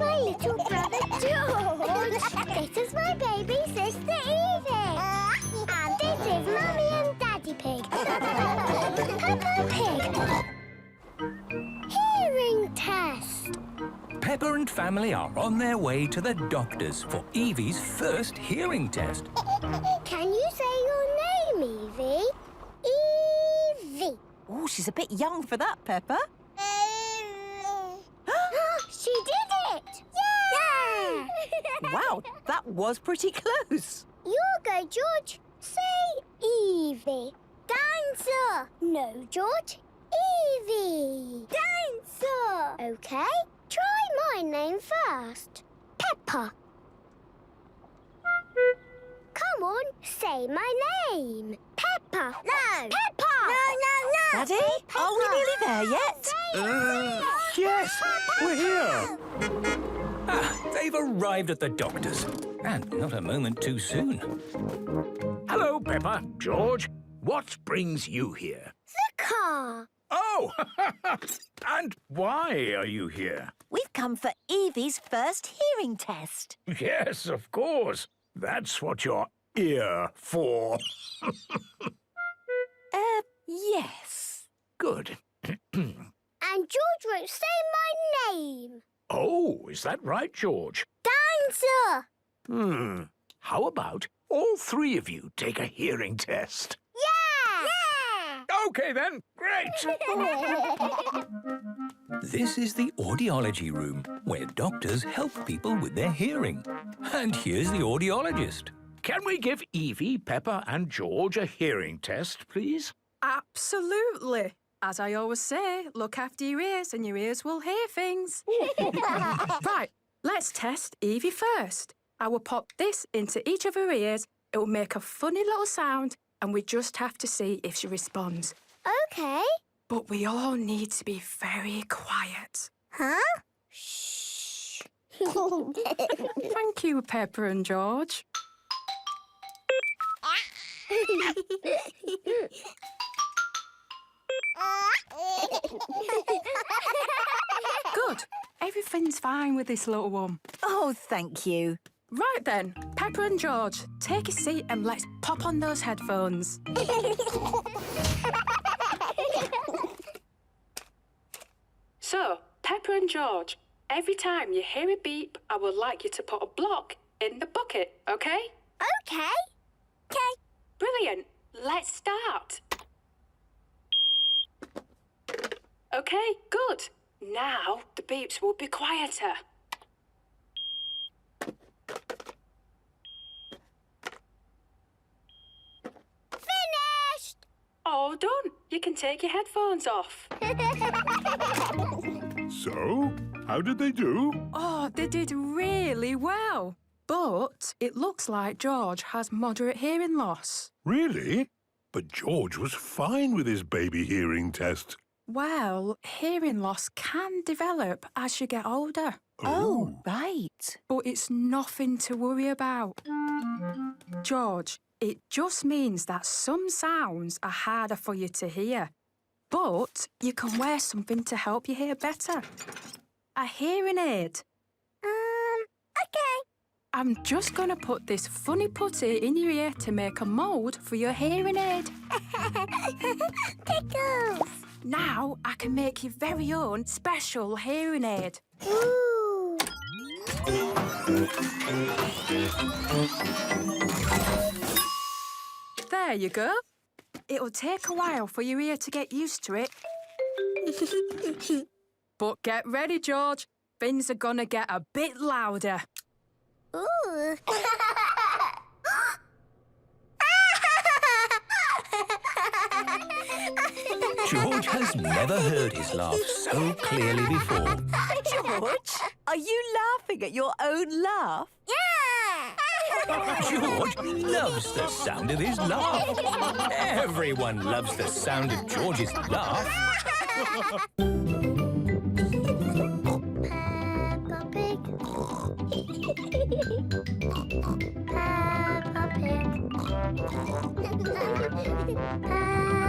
my little brother George. This is my baby sister Evie. And this is Mummy and Daddy Pig. Peppa Pig. Hearing test. Peppa and family are on their way to the doctor's for Evie's first hearing test. Can you say your name, Evie? Evie. Oh, she's a bit young for that, Peppa. She did it! Yeah! Wow, that was pretty close. Your go, George. Say Evie. Dinosaur. No, George. Evie. Dinosaur. OK. Try my name first. Peppa. Come on, say my name. Peppa. No. Peppa. No. Daddy, are we nearly there yet? Yes, we're here. They've arrived at the doctor's. And not a moment too soon. Hello, Peppa. George, what brings you here? The car. Oh! And why are you here? We've come for Evie's first hearing test. Yes, of course. That's what you're here for. Yes. Good. And George won't say my name. Oh, is that right, George? Dinosaur. How about all three of you take a hearing test? Yeah. OK, then. Great. This is the audiology room, where doctors help people with their hearing. And here's the audiologist. Can we give Evie, Peppa and George a hearing test, please? Absolutely. As I always say, look after your ears and your ears will hear things. Right, let's test Evie first. I will pop this into each of her ears. It will make a funny little sound and we just have to see if she responds. OK. But we all need to be very quiet. Huh? Shh. Thank you, Peppa and George. Good. Everything's fine with this little one. Oh, thank you. Right then, Peppa and George, take a seat and let's pop on those headphones. So, Peppa and George, every time you hear a beep, I would like you to put a block in the bucket, OK? OK. Brilliant. Let's start. OK, good. Now the beeps will be quieter. Finished. All done. You can take your headphones off. So, how did they do? Oh, they did really well. But it looks like George has moderate hearing loss. Really? But George was fine with his baby hearing test. Well, hearing loss can develop as you get older. Oh, right. But it's nothing to worry about. George, it just means that some sounds are harder for you to hear. But you can wear something to help you hear better. A hearing aid. OK. I'm just going to put this funny putty in your ear to make a mould for your hearing aid. Pickles. Now I can make your very own special hearing aid. Ooh. There you go. It'll take a while for your ear to get used to it. But get ready, George. Things are gonna get a bit louder. Ooh. George has never heard his laugh so clearly before. George, are you laughing at your own laugh? Yeah. George loves the sound of his laugh. Everyone loves the sound of George's laugh. Peppa Pig. Peppa Pig. Peppa